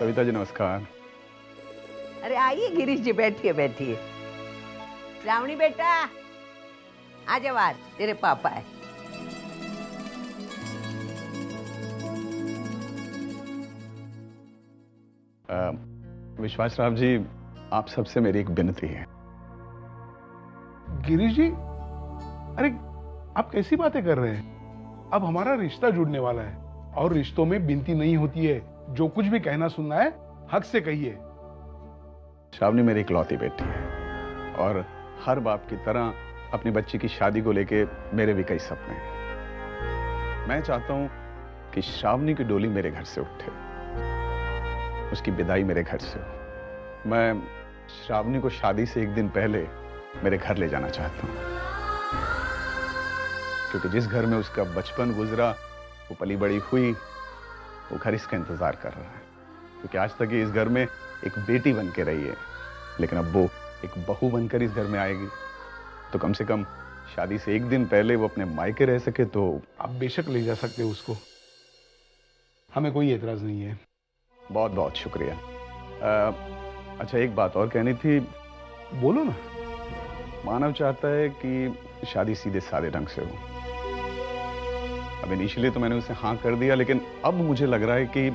सविता जी नमस्कार। अरे आइए गिरीश जी, बैठिए बैठिए। श्रावणी बेटा आ जाओ, आज तेरे पापा है। विश्वास राव जी, आप सबसे मेरी एक विनती है। गिरीश जी, अरे आप कैसी बातें कर रहे हैं? अब हमारा रिश्ता जुड़ने वाला है और रिश्तों में विनती नहीं होती है। जो कुछ भी कहना सुनना है हक से कहिए। श्रावणी मेरी इकलौती बेटी है और हर बाप की तरह अपनी बच्ची की शादी को लेके मेरे भी कई सपने हैं। मैं चाहता हूं कि श्रावणी की डोली मेरे घर से उठे, उसकी विदाई मेरे घर से हो। मैं श्रावणी को शादी से एक दिन पहले मेरे घर ले जाना चाहता हूं, क्योंकि जिस घर में उसका बचपन गुजरा, वो पली बड़ी हुई, वो घर इसका इंतजार कर रहा है। क्योंकि आज तक ये इस घर में एक बेटी बन के रही है, लेकिन अब वो एक बहू बनकर इस घर में आएगी, तो कम से कम शादी से एक दिन पहले वो अपने मायके रह सके। तो आप बेशक ले जा सकते हो उसको, हमें कोई एतराज नहीं है। बहुत बहुत शुक्रिया। अच्छा, एक बात और कहनी थी। बोलो ना। मानव चाहता है कि शादी सीधे सादे ढंग से हो। अब इनिशियली तो मैंने उसे हाँ कर दिया, लेकिन अब मुझे लग रहा है कि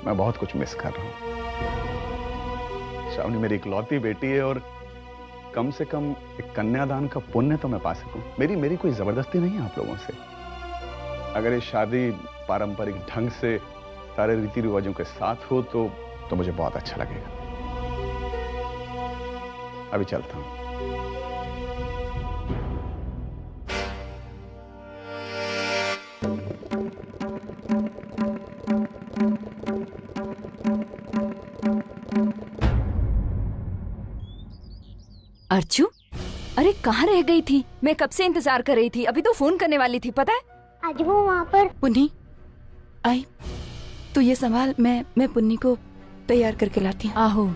मैं बहुत कुछ मिस कर रहा हूं। श्रावणी मेरी इकलौती बेटी है और कम से कम एक कन्यादान का पुण्य तो मैं पा सकूं। मेरी कोई जबरदस्ती नहीं है आप लोगों से। अगर ये शादी पारंपरिक ढंग से सारे रीति रिवाजों के साथ हो तो मुझे बहुत अच्छा लगेगा। अभी चलता हूं। अर्चू, अरे कहाँ रह गई थी? मैं कब से इंतजार कर रही थी, अभी तो फोन करने वाली थी, पता है? आज वो वहाँ पर। पुन्नी आई, तो ये संभाल, मैं पुन्नी को तैयार करके लाती हूँ। आहो,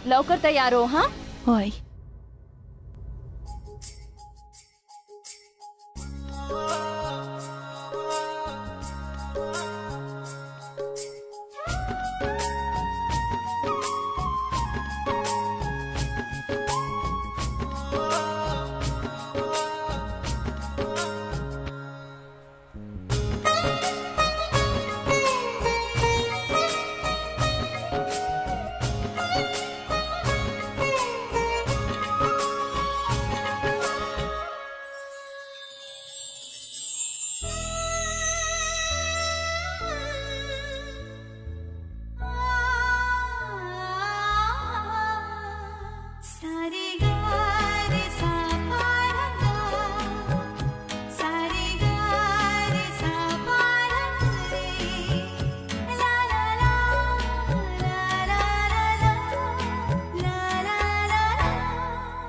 लौकर तैयार हो। हाँ हो आई।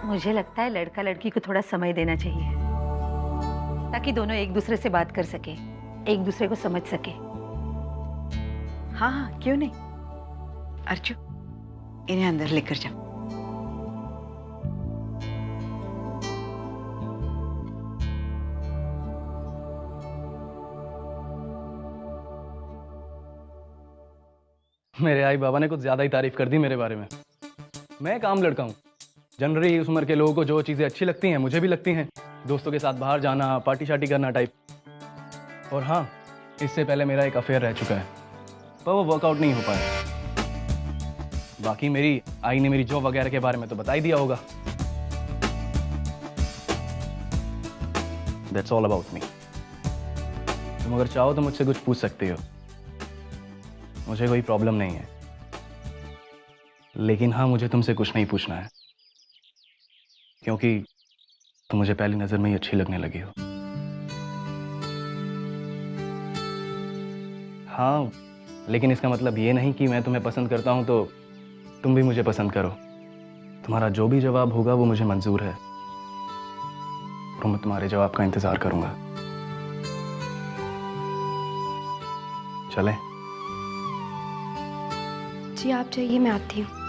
मुझे लगता है लड़का लड़की को थोड़ा समय देना चाहिए, ताकि दोनों एक दूसरे से बात कर सके, एक दूसरे को समझ सके। हाँ हाँ, क्यों नहीं। अर्चू, इन्हें अंदर लेकर जाओ। मेरे आई बाबा ने कुछ ज्यादा ही तारीफ कर दी मेरे बारे में। मैं एक आम लड़का हूँ। जनरली उस उम्र के लोगों को जो चीज़ें अच्छी लगती हैं मुझे भी लगती हैं। दोस्तों के साथ बाहर जाना, पार्टी शार्टी करना टाइप। और हाँ, इससे पहले मेरा एक अफेयर रह चुका है, पर वो वर्कआउट नहीं हो पाया। बाकी मेरी आई ने मेरी जॉब वगैरह के बारे में तो बता ही दिया होगा। That's all about me. तुम अगर चाहो तो मुझसे कुछ पूछ सकते हो, मुझे कोई प्रॉब्लम नहीं है। लेकिन हाँ, मुझे तुमसे कुछ नहीं पूछना है, क्योंकि तुम मुझे पहली नजर में ही अच्छी लगने लगी हो। हाँ, लेकिन इसका मतलब ये नहीं कि मैं तुम्हें पसंद करता हूं तो तुम भी मुझे पसंद करो। तुम्हारा जो भी जवाब होगा वो मुझे मंजूर है, और मैं तुम्हारे जवाब का इंतजार करूंगा। चलें? जी आप जाइए, मैं आती हूँ।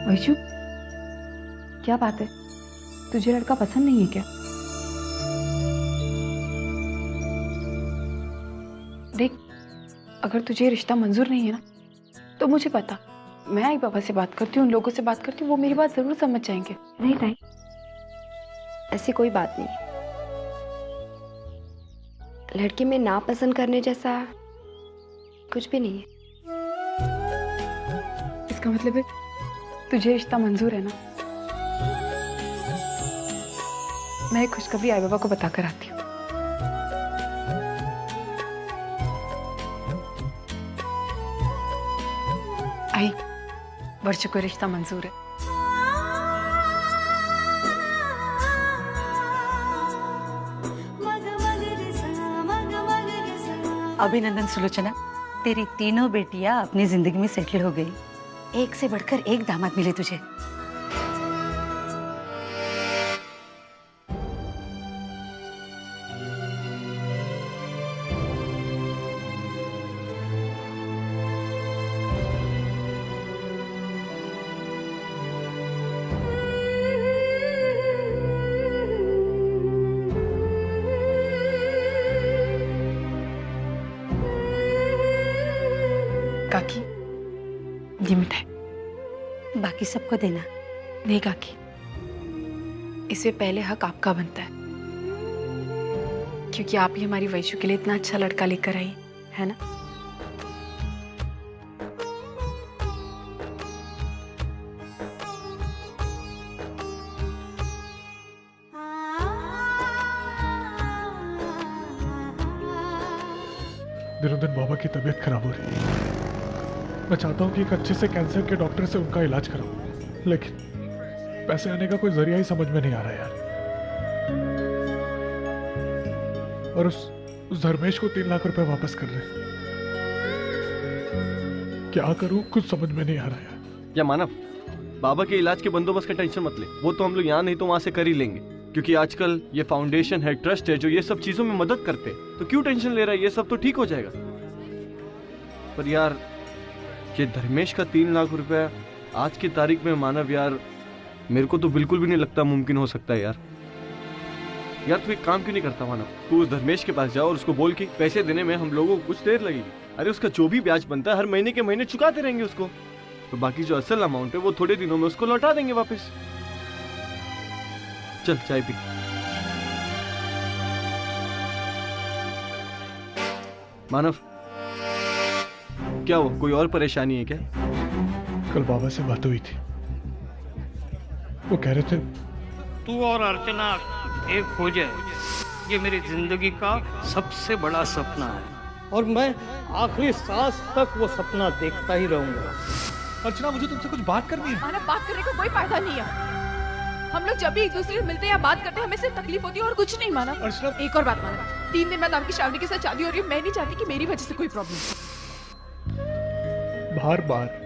वैशु, क्या बात है? तुझे लड़का पसंद नहीं है क्या? देख, अगर तुझे रिश्ता मंजूर नहीं है ना, तो मुझे पता, मैं आई बाबा से बात करती हूँ, उन लोगों से बात करती हूँ, वो मेरी बात जरूर समझ जाएंगे। नहीं ताई, ऐसी कोई बात नहीं। लड़के में ना पसंद करने जैसा कुछ भी नहीं है। इसका मतलब है तुझे रिश्ता मंजूर है ना? मैं खुशखबरी आई बाबा को बताकर आती हूँ। आई, वर्षा को रिश्ता मंजूर है। अभिनंदन सुलोचना, तेरी तीनों बेटियां अपनी जिंदगी में सेटल हो गई। एक से बढ़कर एक दामाद मिले तुझे। काकी, ये मिठाई बाकी सबको देना। नहीं काकी, इससे पहले हक आपका बनता है, क्योंकि आप ही हमारी वैशु के लिए इतना अच्छा लड़का लेकर आई है ना। दिनों दिन बाबा की तबीयत खराब हो रही है। मैं चाहता हूँ कि एक अच्छे से कैंसर के डॉक्टर से उनका इलाज कराऊं, लेकिन पैसे आने का कोई जरिया ही समझ में नहीं आ रहा यार। और उस धर्मेश को 3 लाख रुपए वापस कर रहे। क्या करूं, कुछ समझ में नहीं आ रहा यार। या मानव, बाबा के इलाज के बंदोबस्त का टेंशन मत ले, वो तो हम लोग यहाँ नहीं तो वहां से कर ही लेंगे, क्योंकि आजकल ये फाउंडेशन है, ट्रस्ट है जो ये सब चीजों में मदद करते हैं। तो क्यों टेंशन ले रहा है, ये सब तो ठीक हो जाएगा। पर यार ये धर्मेश का 3 लाख रुपया आज की तारीख में, मानव यार मेरे को तो बिल्कुल भी नहीं लगता मुमकिन हो सकता है यार। यार तू एक काम क्यों नहीं करता मानव, तू उस धर्मेश के पास जाओ और उसको बोल कि पैसे देने में हम लोगों को कुछ देर लगेगी। अरे उसका जो भी ब्याज बनता है हर महीने के महीने चुकाते रहेंगे उसको, तो बाकी जो असल अमाउंट है वो थोड़े दिनों में उसको लौटा देंगे वापस। चल चाय पी। मानव, क्या हो, कोई और परेशानी है क्या? कल बाबा से बात हुई थी, वो कह रहे थे तू और अर्चना एक हो जाए, ये मेरी जिंदगी का सबसे बड़ा सपना है और मैं आखिरी सांस तक वो सपना देखता ही रहूंगा। अर्चना, मुझे तुमसे कुछ बात करनी है। मानव, बात करने का कोई फायदा नहीं है। हम लोग जब भी एक दूसरे से मिलते हैं या बात करते हैं, हमें सिर्फ तकलीफ होती है और कुछ नहीं। मानव, अर्चना, एक और बात मानव, 3 दिन बाद आपकी श्रावणी के साथ शादी हो रही है। मैं नहीं चाहती कि मेरी वजह से कोई प्रॉब्लम हो। बार बार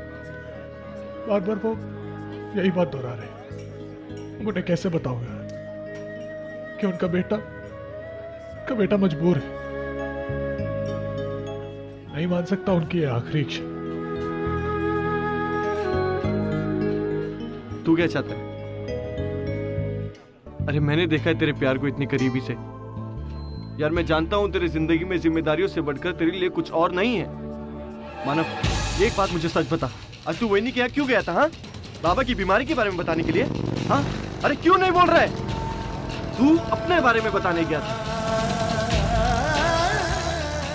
वो यही बात दोहरा रहे। उन्हें कैसे बताऊंगा कि उनका बेटा मजबूर है, नहीं मान सकता उनकी आखिरी इच्छा। तू क्या चाहता है? अरे मैंने देखा है तेरे प्यार को इतनी करीबी से यार। मैं जानता हूं तेरी जिंदगी में जिम्मेदारियों से बढ़कर तेरे लिए कुछ और नहीं है। मानव, एक बात मुझे सच बता, आज तू वही नहीं किया, क्यों गया था? हाँ, बाबा की बीमारी के बारे में बताने के लिए? हाँ, अरे क्यों नहीं बोल रहा है? तू अपने बारे में बताने गया था,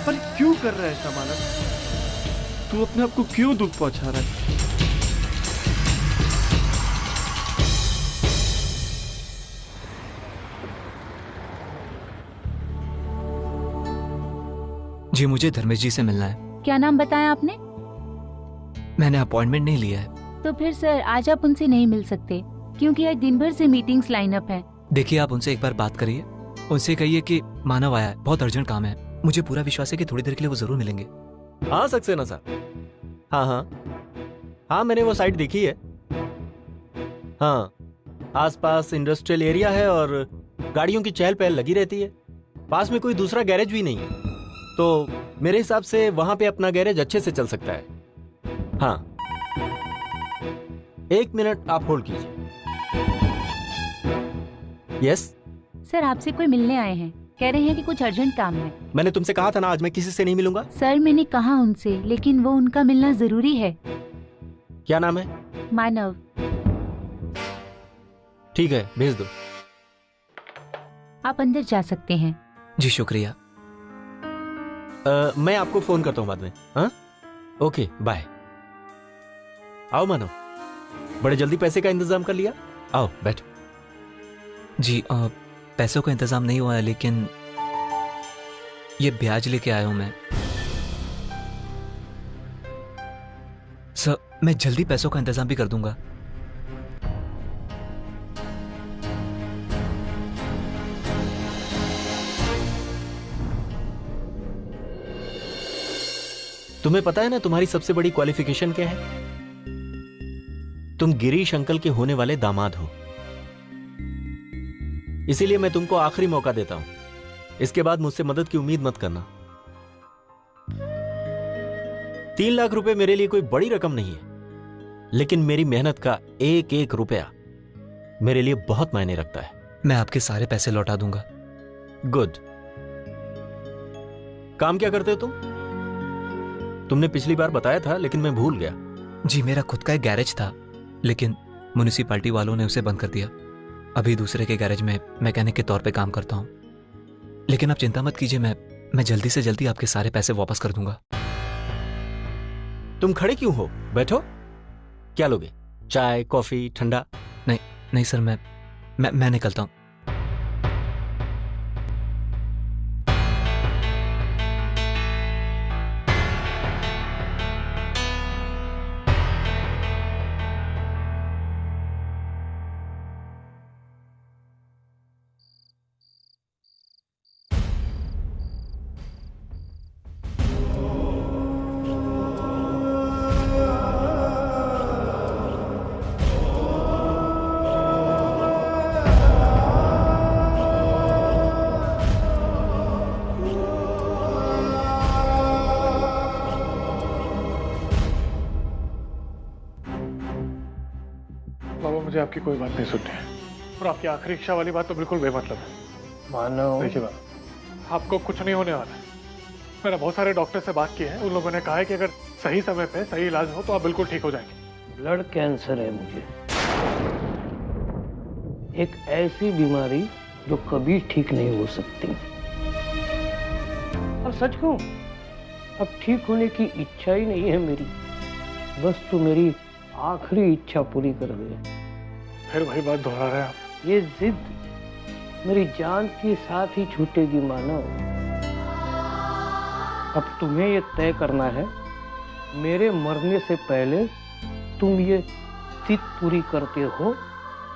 पर क्यों कर रहा है ऐसा मानव? तू अपने आप को क्यों दुख पहुंचा रहा है? जी, मुझे धर्मेश जी से मिलना है। क्या नाम बताया आपने? मैंने अपॉइंटमेंट नहीं लिया है। तो फिर सर आज आप उनसे नहीं मिल सकते, क्योंकि आज दिन भर से मीटिंग्स लाइन अप है। देखिए, आप उनसे एक बार बात करिए, उनसे कहिए कि मानव आया है, बहुत अर्जेंट काम है। मुझे पूरा विश्वास है कि थोड़ी देर के लिए वो जरूर मिलेंगे। हाँ सक्सेना सर, हाँ मैंने वो साइट देखी है। हाँ, आसपास इंडस्ट्रियल एरिया है और गाड़ियों की चहल पहल लगी रहती है। पास में कोई दूसरा गैरेज भी नहीं है, तो मेरे हिसाब से वहां पे अपना गैरेज अच्छे से चल सकता है। हाँ 1 मिनट आप होल्ड कीजिए। यस सर, आपसे कोई मिलने आए हैं, कह रहे हैं कि कुछ अर्जेंट काम है। मैंने तुमसे कहा था ना आज मैं किसी से नहीं मिलूंगा। सर, मैंने कहा उनसे, लेकिन वो उनका मिलना जरूरी है। क्या नाम है? मानव। ठीक है, भेज दो। आप अंदर जा सकते हैं। जी शुक्रिया। मैं आपको फोन करता हूँ बाद में। हाँ, ओके, बाय। आओ मानो, बड़े जल्दी पैसे का इंतजाम कर लिया। आओ बैठो। जी पैसों का इंतजाम नहीं हुआ है, लेकिन ये ब्याज लेके आया हूं मैं। सर, मैं जल्दी पैसों का इंतजाम भी कर दूंगा। तुम्हें पता है ना तुम्हारी सबसे बड़ी क्वालिफिकेशन क्या है? तुम गिरीश अंकल के होने वाले दामाद हो। इसीलिए मैं तुमको आखिरी मौका देता हूं। इसके बाद मुझसे मदद की उम्मीद मत करना। 3 लाख रुपए मेरे लिए कोई बड़ी रकम नहीं है, लेकिन मेरी मेहनत का एक एक रुपया मेरे लिए बहुत मायने रखता है। मैं आपके सारे पैसे लौटा दूंगा। गुड। काम क्या करते हो तुम? तुमने पिछली बार बताया था, लेकिन मैं भूल गया। जी, मेरा खुद का एक गैरेज था, लेकिन म्युनिसिपैलिटी वालों ने उसे बंद कर दिया। अभी दूसरे के गैरेज में मैकेनिक के तौर पे काम करता हूं। लेकिन आप चिंता मत कीजिए, मैं जल्दी से जल्दी आपके सारे पैसे वापस कर दूंगा। तुम खड़े क्यों हो? बैठो। क्या लोगे? चाय, कॉफी, ठंडा? नहीं सर, मैं निकलता हूं। मुझे आपकी कोई बात नहीं सुननी है, और आपकी आखिरी इच्छा वाली बात तो बिल्कुल बेमतलब है। मानव, देखिए बात, आपको कुछ नहीं होने वाला है। मैंने बहुत सारे डॉक्टर से बात की है, उन लोगों ने कहा है कि अगर सही समय पे सही इलाज हो तो आप बिल्कुल ठीक हो जाएंगे। ब्लड कैंसर है मुझे, एक ऐसी बीमारी जो कभी ठीक नहीं हो सकती। और सच कहूं, अब ठीक होने की इच्छा ही नहीं है मेरी। बस तू मेरी आखिरी इच्छा पूरी कर दे। फिर वही बात दोहरा रहे हैं आप। ये जिद मेरी जान के साथ ही छूटेगी मानव। अब तुम्हें ये तय करना है, मेरे मरने से पहले तुम ये जिद पूरी करते हो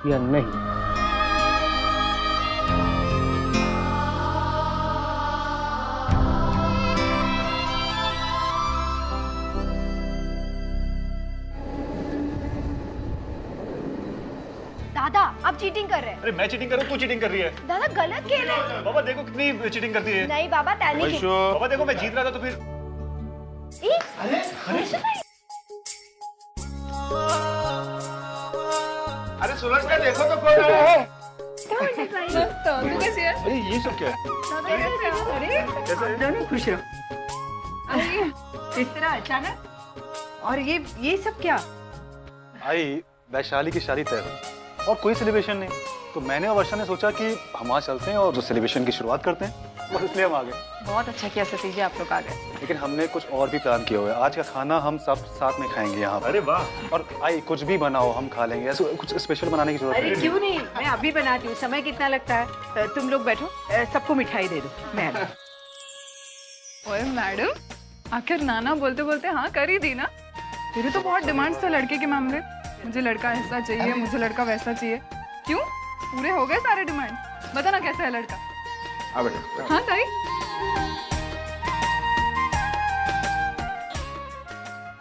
या नहीं। दादा, आप चीटिंग कर रहे हैं। अरे मैं चीटिंग कर रहा हूँ, तू चीटिंग कर रही है। दादा गलत खेल है। बाबा देखो कितनी चीटिंग करती है। नहीं बाबा, तैनी बाबा देखो मैं जीत रहा था तो फिर। अरे सूरज का देखो तो कौन है। अरे ये सब क्या है? दोनों खुश रहो। इस तरह अचानक, और ये सब क्या? आई वैशाली की शादी तय हुई और कोई सेलिब्रेशन नहीं, तो मैंने और वर्षा ने सोचा कि हम वहाँ चलते हैं और जो सेलिब्रेशन की शुरुआत करते हैं, बस इसलिए हम आ गए। बहुत अच्छा किया सतीश जी, आप लोग आ गए। लेकिन हमने कुछ और भी प्लान किया हुआ है। आज का खाना हम सब साथ में खाएंगे यहाँ। अरे वाह। और आई कुछ भी बनाओ हम खा लेंगे, ऐसे कुछ स्पेशल बनाने की जरूरत अरे नहीं। क्यों नहीं, मैं अभी बनाती हूँ। समय कितना लगता है? तुम लोग बैठो, सबको मिठाई दे दो। मैं ओए मैडम, आखिर नाना बोलते बोलते हाँ कर ही दी ना। तेरे तो बहुत डिमांड्स थे लड़के के मामले। मुझे लड़का ऐसा चाहिए, मुझे लड़का वैसा चाहिए। क्यों, पूरे हो गए सारे डिमांड? बता ना कैसा है लड़का। हाँ ताई।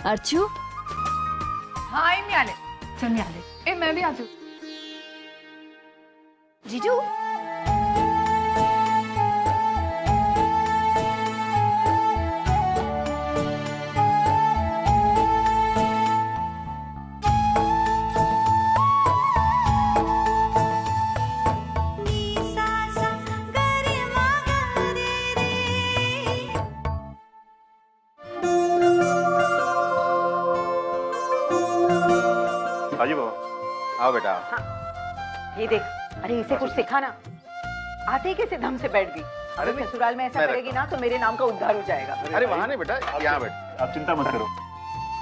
अर्चू, हाँ आई म्याले। चल म्याले। ए मैं भी आती हूँ। जीजू, आओ बेटा। ये देख, अरे इसे कुछ सिखाना। आते ही कैसे धम से बैठ गई। अरे ससुराल में ऐसा करेगी ना तो मेरे नाम का उद्धार हो जाएगा। अरे वहाँ नहीं बेटा, यहाँ बैठ। आप चिंता मत करो,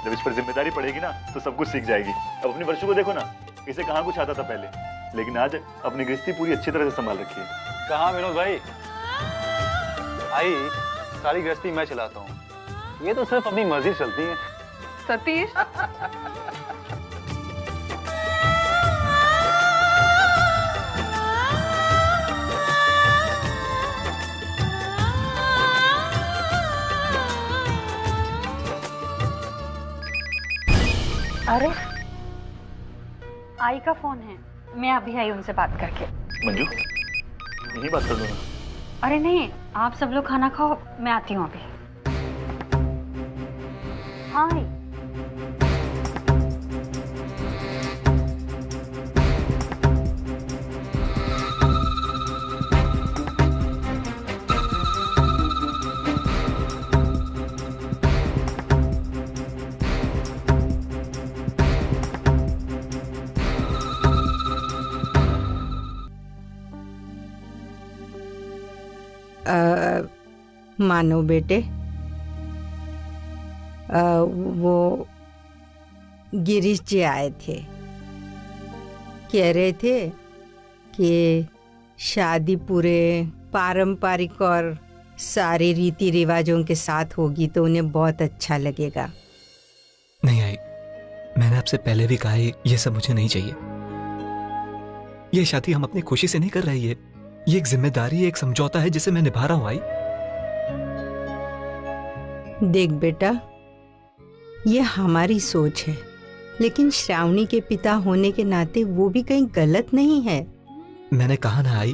जब इस पर जिम्मेदारी पड़ेगी ना तो सब कुछ सीख जाएगी। अब अपनी वर्षों को देखो ना, इसे कहाँ कुछ आता था पहले, लेकिन आज अपनी गृहस्थी पूरी अच्छी तरह से संभाल रखी है। कहाँ विनोद भाई? आई सारी गृहस्थी मैं चलाता हूँ, ये तो सिर्फ अपनी मर्जी चलती है। सतीश, अरे आई का फोन है, मैं अभी आई उनसे बात करके। मंजू, यही बात कर दो ना। अरे नहीं, आप सब लोग खाना खाओ, मैं आती हूँ अभी। हाँ आई। मानो बेटे, वो गिरीश जी आए थे, कह रहे थे कि शादी पूरे पारंपरिक और सारे रीति रिवाजों के साथ होगी तो उन्हें बहुत अच्छा लगेगा। नहीं आई, मैंने आपसे पहले भी कहा है ये सब मुझे नहीं चाहिए। ये शादी हम अपनी खुशी से नहीं कर रहे हैं, ये एक जिम्मेदारी, एक समझौता है जिसे मैं निभा रहा हूं। आई देख बेटा, ये हमारी सोच है, लेकिन श्रावणी के पिता होने के नाते वो भी कहीं गलत नहीं है। मैंने कहा ना आई,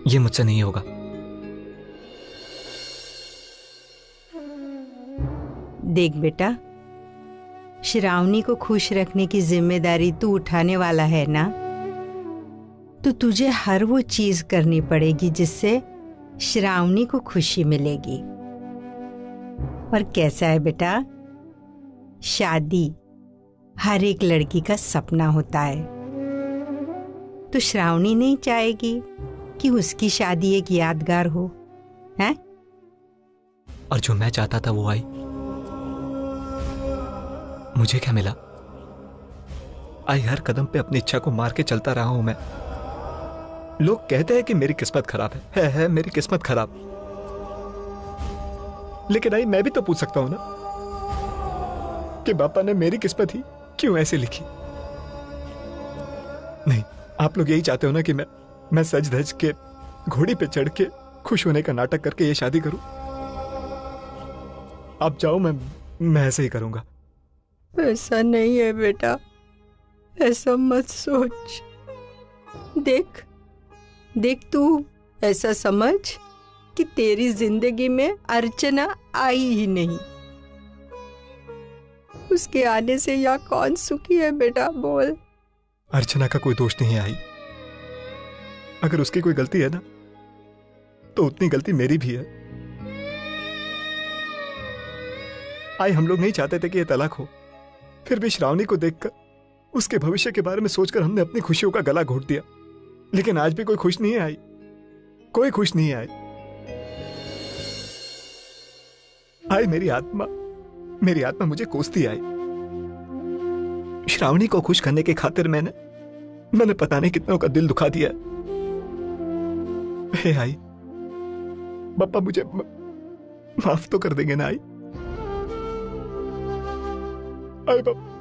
ये मुझसे नहीं होगा। देख बेटा, श्रावणी को खुश रखने की जिम्मेदारी तू उठाने वाला है ना, तो तुझे हर वो चीज करनी पड़ेगी जिससे श्रावणी को खुशी मिलेगी। और कैसा है बेटा, शादी हर एक लड़की का सपना होता है, तो श्रावणी नहीं चाहेगी कि उसकी शादी एक यादगार हो, हैं? और जो मैं चाहता था वो आई, मुझे क्या मिला? आई हर कदम पे अपनी इच्छा को मार के चलता रहा हूं मैं। लोग कहते हैं कि मेरी किस्मत खराब है मेरी किस्मत खराब, लेकिन आई मैं भी तो पूछ सकता हूं ना कि पापा ने मेरी किस्मत ही क्यों ऐसे लिखी। नहीं, आप लोग यही चाहते हो ना कि मैं सज धज के घोड़ी पे चढ़ के खुश होने का नाटक करके ये शादी करूं। आप जाओ, मैं ऐसे ही करूंगा। ऐसा नहीं है बेटा, ऐसा मत सोच। देख तू ऐसा समझ कि तेरी जिंदगी में अर्चना आई ही नहीं। उसके आने से यहाँ कौन सुखी है बेटा, बोल। अर्चना का कोई दोष नहीं आई। अगर उसकी कोई गलती है ना, तो उतनी गलती मेरी भी है। आई हम लोग नहीं चाहते थे कि ये तलाक हो, फिर भी श्रावणी को देखकर, उसके भविष्य के बारे में सोचकर हमने अपनी खुशियों का गला घोट दिया। लेकिन आज भी कोई खुश नहीं है आई, कोई खुश नहीं है आई मेरी आत्मा मुझे कोसती आई। श्रावणी को खुश करने की खातिर मैंने पता नहीं कितनों का दिल दुखा दिया। हे आई, पापा मुझे माफ तो कर देंगे ना आई? आई पापा।